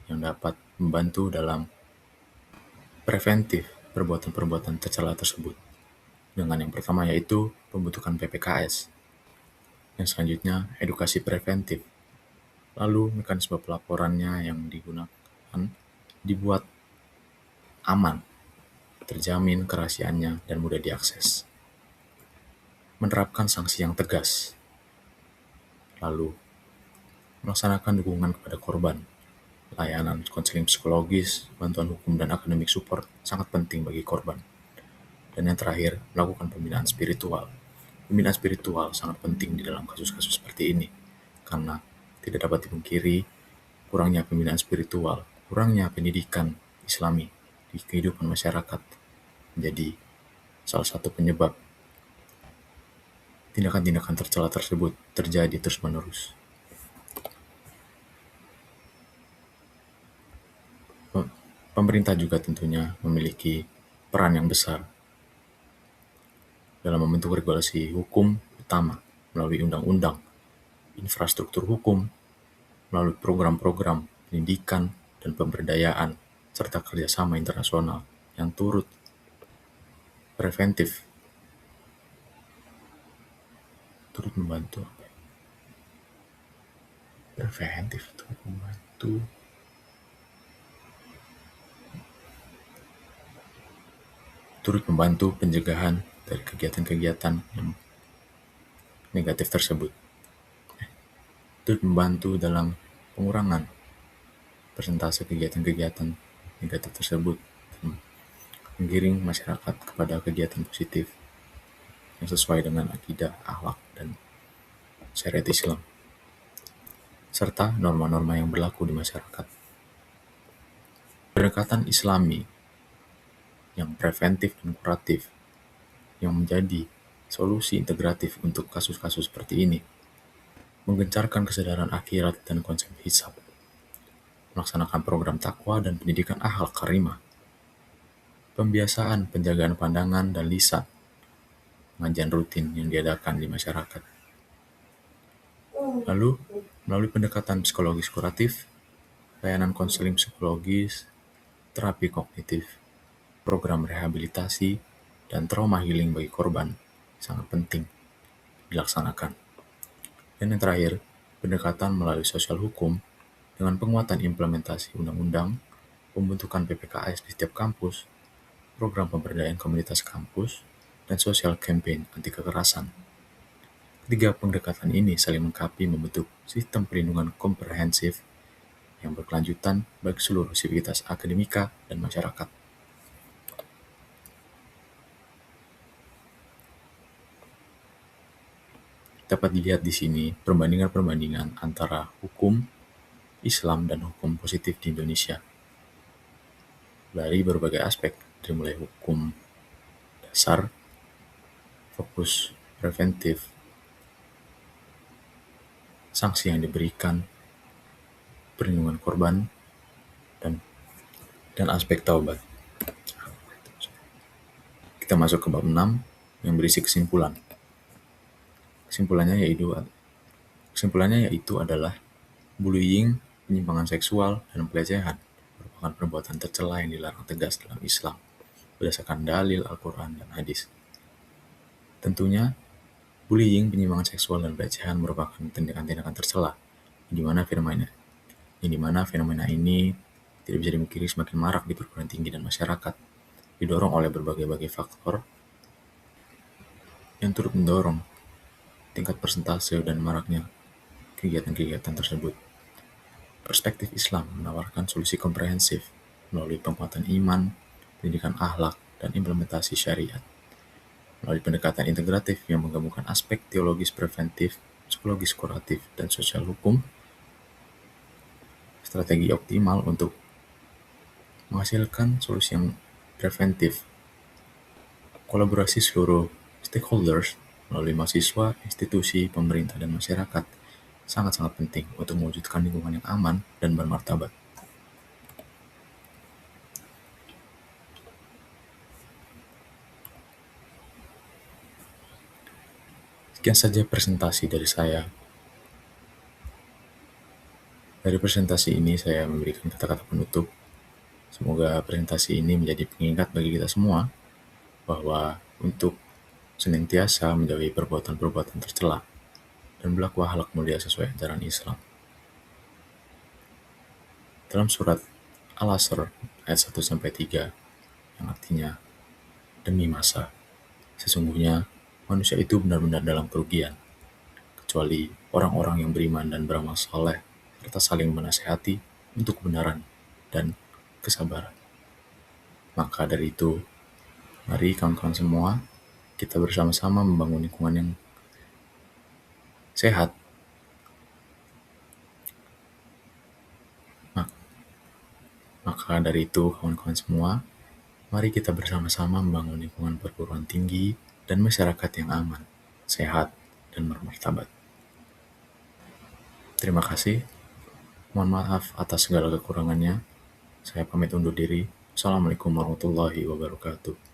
Speaker 1: yang dapat membantu dalam preventif perbuatan-perbuatan tercela tersebut. Dengan yang pertama yaitu pembentukan PPKS. Yang selanjutnya edukasi preventif. Lalu mekanisme pelaporannya yang digunakan dibuat aman, terjamin kerahasiaannya dan mudah diakses. Menerapkan sanksi yang tegas. Lalu melaksanakan dukungan kepada korban. Layanan konseling psikologis, bantuan hukum, dan akademik support sangat penting bagi korban. Dan yang terakhir, melakukan pembinaan spiritual. Pembinaan spiritual sangat penting di dalam kasus-kasus seperti ini, karena tidak dapat dipungkiri kurangnya pembinaan spiritual, kurangnya pendidikan Islami di kehidupan masyarakat menjadi salah satu penyebab tindakan-tindakan tercela tersebut terjadi terus-menerus. Pemerintah juga tentunya memiliki peran yang besar dalam membentuk regulasi hukum utama melalui undang-undang, infrastruktur hukum, melalui program-program pendidikan dan pemberdayaan, serta kerjasama internasional yang turut preventif, turut membantu pencegahan dari kegiatan-kegiatan yang negatif tersebut. Turut membantu dalam pengurangan persentase kegiatan-kegiatan negatif tersebut, dan menggiring masyarakat kepada kegiatan positif yang sesuai dengan akidah, akhlak, dan syariat Islam, serta norma-norma yang berlaku di masyarakat. Pendekatan Islami yang preventif dan kuratif yang menjadi solusi integratif untuk kasus-kasus seperti ini, menggencarkan kesadaran akhirat dan konsep hisab, melaksanakan program takwa dan pendidikan akhlak karimah, pembiasaan penjagaan pandangan dan lisan, pengajian rutin yang diadakan di masyarakat. Lalu, melalui pendekatan psikologis kuratif, layanan konseling psikologis, terapi kognitif, program rehabilitasi, dan trauma healing bagi korban sangat penting dilaksanakan. Dan yang terakhir, pendekatan melalui sosial hukum dengan penguatan implementasi undang-undang, pembentukan PPKS di setiap kampus, program pemberdayaan komunitas kampus, dan sosial campaign anti kekerasan. Ketiga pendekatan ini saling melengkapi membentuk sistem perlindungan komprehensif yang berkelanjutan bagi seluruh sivitas akademika dan masyarakat. Dapat dilihat di sini perbandingan-perbandingan antara hukum Islam dan hukum positif di Indonesia dari berbagai aspek, dari mulai hukum dasar, fokus preventif, sanksi yang diberikan, perlindungan korban, dan aspek taubat. Kita masuk ke bab 6 yang berisi kesimpulan. Kesimpulannya yaitu adalah bullying, penyimpangan seksual, dan pelecehan merupakan perbuatan tercela yang dilarang tegas dalam Islam berdasarkan dalil Al-Quran dan hadis. Tentunya, bullying, penyimpangan seksual, dan pelecehan merupakan tindakan-tindakan tercela, di mana fenomena ini tidak bisa dimungkiri semakin marak di perguruan tinggi dan masyarakat, didorong oleh berbagai faktor yang turut mendorong tingkat persentase dan maraknya kegiatan-kegiatan tersebut. Perspektif Islam menawarkan solusi komprehensif melalui penguatan iman, pendidikan akhlak, dan implementasi syariat. Melalui pendekatan integratif yang menggabungkan aspek teologis preventif, psikologis kuratif, dan sosial hukum, strategi optimal untuk menghasilkan solusi yang preventif. Kolaborasi seluruh stakeholders melalui mahasiswa, institusi, pemerintah, dan masyarakat sangat-sangat penting untuk mewujudkan lingkungan yang aman dan bermartabat. Sekian saja presentasi dari saya. Dari presentasi ini saya memberikan kata-kata penutup. Semoga presentasi ini menjadi pengingat bagi kita semua bahwa untuk senantiasa menjauhi perbuatan-perbuatan tercela dan berlaku akhlak mulia sesuai ajaran Islam. Dalam surat Al-Asr ayat 1-3 yang artinya, demi masa, sesungguhnya manusia itu benar-benar dalam kerugian, kecuali orang-orang yang beriman dan beramal saleh serta saling menasihati untuk kebenaran dan kesabaran. Maka dari itu, mari kawan-kawan semua, kita bersama-sama membangun lingkungan yang sehat. Maka dari itu, kawan-kawan semua, mari kita bersama-sama membangun lingkungan perguruan tinggi dan masyarakat yang aman, sehat, dan bermartabat. Terima kasih. Mohon maaf atas segala kekurangannya. Saya pamit undur diri. Assalamualaikum warahmatullahi wabarakatuh.